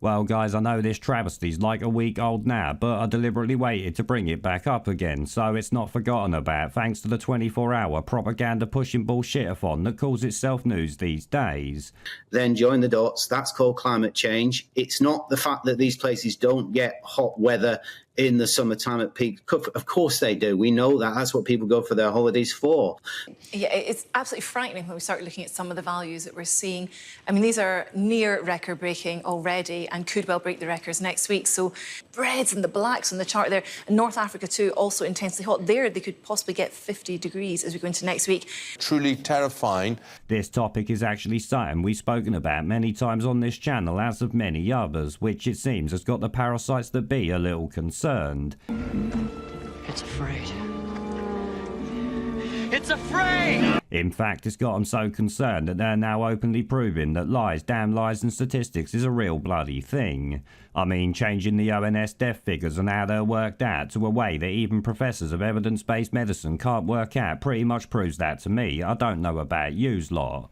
Well, guys, I know this travesty's like a week old now, but I deliberately waited to bring it back up again, so it's not forgotten about thanks to the 24-hour propaganda-pushing bullshit-a-thon that calls itself news these days. Then join the dots. That's called climate change. It's not the fact that these places don't get hot weather in the summertime at peak. Of course they do. We know that. That's what people go for their holidays for. Yeah, it's absolutely frightening when we start looking at some of the values that we're seeing. I mean, these are near record-breaking already and could well break the records next week. So reds and the blacks on the chart there. And North Africa too, also intensely hot. There, they could possibly get 50 degrees as we go into next week. Truly terrifying. This topic is actually something we've spoken about many times on this channel, as of many others, which it seems has got the parasites that be a little concerned. It's afraid. It's afraid! In fact, it's got them so concerned that they're now openly proving that lies, damn lies and statistics is a real bloody thing. I mean, changing the ONS death figures and how they're worked out to a way that even professors of evidence-based medicine can't work out pretty much proves that to me. I don't know about yous lot.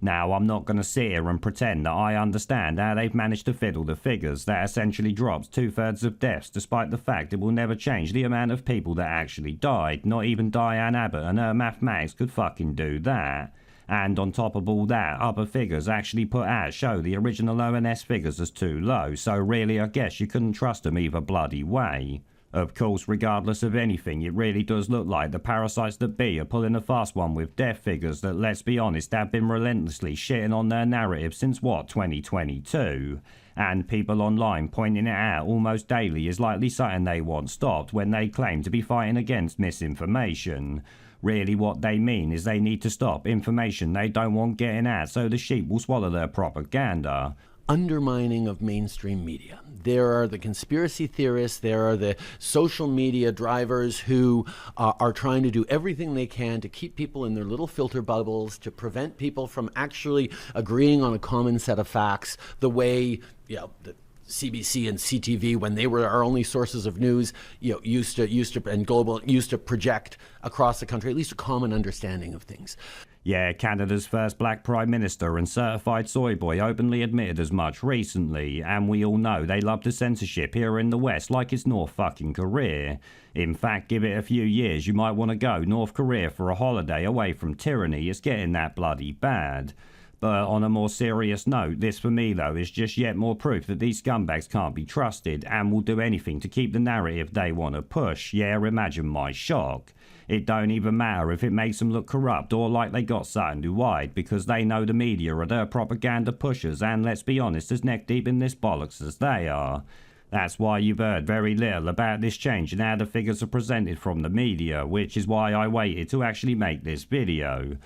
Now, I'm not going to sit here and pretend that I understand how they've managed to fiddle the figures that essentially drops 2/3 of deaths, despite the fact it will never change the amount of people that actually died. Not even Diane Abbott and her mathematics could fucking do that. And on top of all that, other figures actually put out show the original ONS figures as too low, so really I guess you couldn't trust them either bloody way. Of course, regardless of anything, it really does look like the parasites that be are pulling a fast one with death figures that, let's be honest, have been relentlessly shitting on their narrative since, what, 2022? And people online pointing it out almost daily is likely something they want stopped when they claim to be fighting against misinformation. Really what they mean is they need to stop information they don't want getting out so the sheep will swallow their propaganda. Undermining of mainstream media. There are the conspiracy theorists, there are the social media drivers who are trying to do everything they can to keep people in their little filter bubbles, to prevent people from actually agreeing on a common set of facts, the way, the CBC and CTV, when they were our only sources of news, used to project across the country at least a common understanding of things. Yeah, Canada's first black prime minister and certified soy boy openly admitted as much recently, and we all know they love the censorship here in the West like it's North fucking Korea. In fact, give it a few years, you might want to go North Korea for a holiday away from tyranny. It's getting that bloody bad. But on a more serious note, this for me though is just yet more proof that these scumbags can't be trusted and will do anything to keep the narrative they want to push. Yeah, imagine my shock. It don't even matter if it makes them look corrupt or like they got something to hide, because they know the media are their propaganda pushers and, let's be honest, as neck deep in this bollocks as they are. That's why you've heard very little about this change and how the figures are presented from the media, which is why I waited to actually make this video.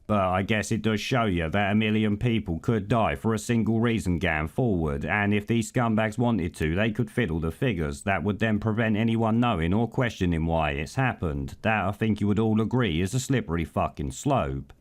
But I guess it does show you that 1 million people could die for a single reason going forward, and if these scumbags wanted to, they could fiddle the figures. That would then prevent anyone knowing or questioning why it's happened. That, I think you would all agree, is a slippery fucking slope.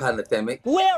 Pandemic. Where